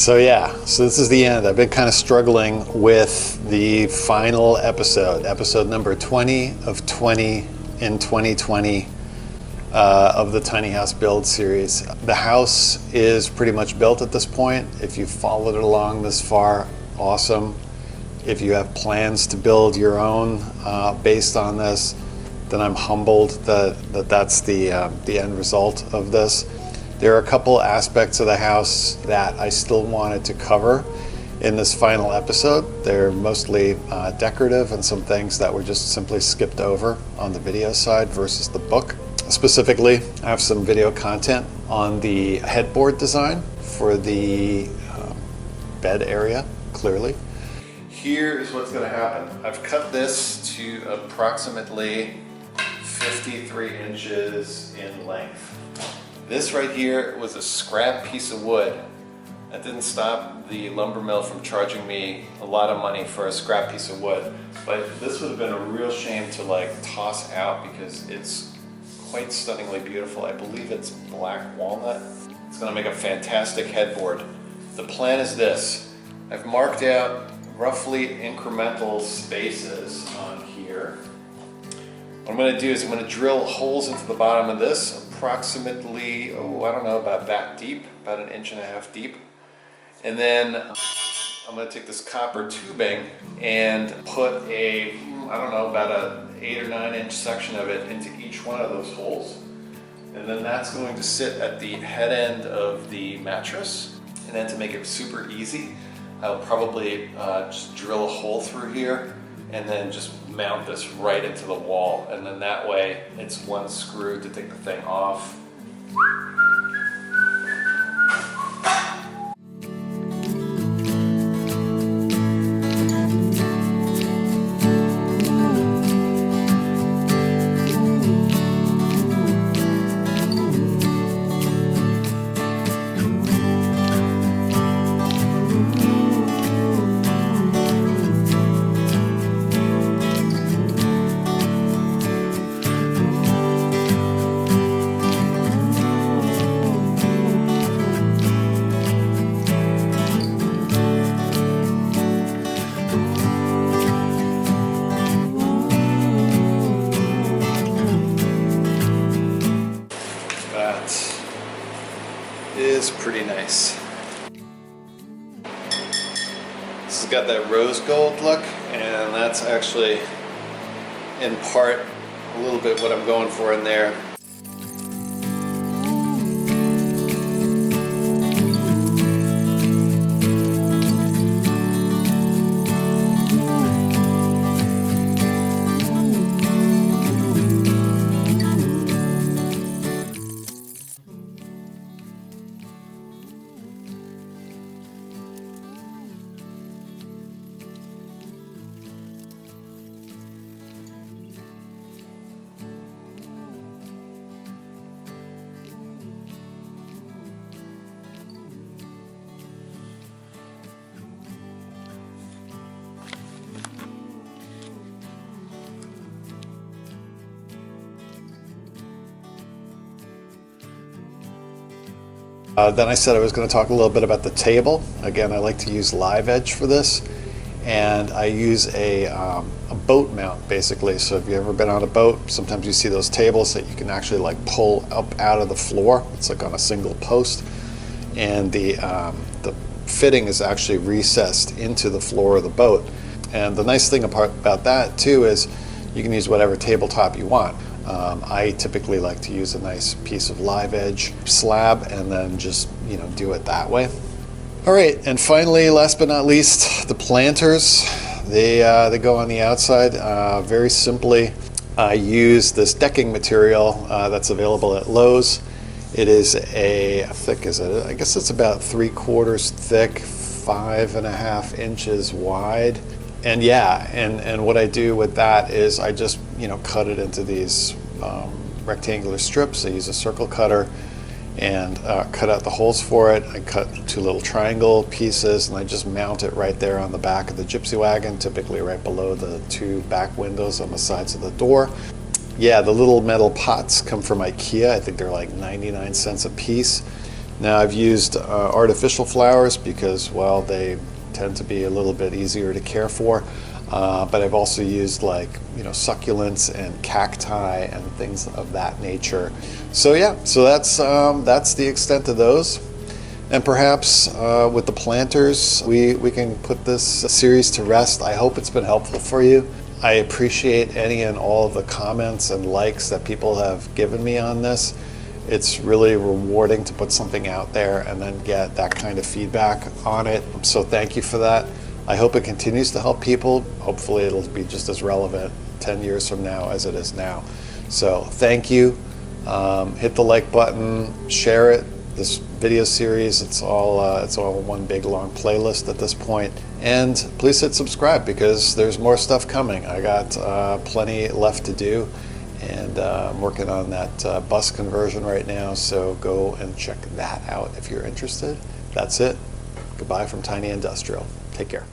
So yeah, so this is the end. I've been kind of struggling with the final episode number 20 of 20 in 2020 of the Tiny House Build series. The house is pretty much built at this point. If you've followed it along this far, awesome. If you have plans to build your own based on this, then I'm humbled that that's the end result of this. There are a couple aspects of the house that I still wanted to cover in this final episode. They're mostly decorative and some things that were just simply skipped over on the video side versus the book. Specifically, I have some video content on the headboard design for the bed area, clearly. Here is what's going to happen. I've cut this to approximately 53 inches in length. This right here was a scrap piece of wood. That didn't stop the lumber mill from charging me a lot of money for a scrap piece of wood. But this would have been a real shame to like toss out because it's quite stunningly beautiful. I believe it's black walnut. It's going to make a fantastic headboard. The plan is this. I've marked out roughly incremental spaces on here. What I'm going to do is I'm going to drill holes into the bottom of this approximately, I don't know, about that deep, about 1.5 inches deep. And then I'm going to take this copper tubing and put I don't know, about a 8 or 9 inch section of it into each one of those holes. And then that's going to sit at the head end of the mattress. And then to make it super easy, I'll probably just drill a hole through here and then just mount this right into the wall. And then that way it's one screw to take the thing off. Is pretty nice. This has got that rose gold look, and that's actually in part a little bit what I'm going for in there. Then I said I was going to talk a little bit about the table. Again, I like to use live edge for this, and I use a boat mount basically. So if you've ever been on a boat, sometimes you see those tables that you can actually like pull up out of the floor. It's like on a single post, and the fitting is actually recessed into the floor of the boat. And the nice thing about that too is you can use whatever tabletop you want. I typically like to use a nice piece of live edge slab and then just, do it that way. All right, and finally, last but not least, the planters. They go on the outside. Very simply, I use this decking material that's available at Lowe's. It is thick is it? I guess it's about 3/4 thick, 5.5 inches wide. And yeah, and what I do with that is I just, cut it into these rectangular strips. I use a circle cutter and cut out the holes for it. I cut 2 little triangle pieces and I just mount it right there on the back of the gypsy wagon, typically right below the 2 back windows on the sides of the door. Yeah, the little metal pots come from IKEA. I think they're like 99 cents a piece. Now I've used artificial flowers because, well, they tend to be a little bit easier to care for. But I've also used, like, succulents and cacti and things of that nature. So yeah, so that's the extent of those. And perhaps with the planters, we can put this series to rest. I hope it's been helpful for you. I appreciate any and all of the comments and likes that people have given me on this. It's really rewarding to put something out there and then get that kind of feedback on it. So thank you for that. I hope it continues to help people. Hopefully it'll be just as relevant 10 years from now as it is now. So thank you. Hit the like button, share it. This video series, it's all one big long playlist at this point. And please hit subscribe because there's more stuff coming. I got plenty left to do, and I'm working on that bus conversion right now, so go and check that out if you're interested. That's it. Goodbye from Tiny Industrial. Take care.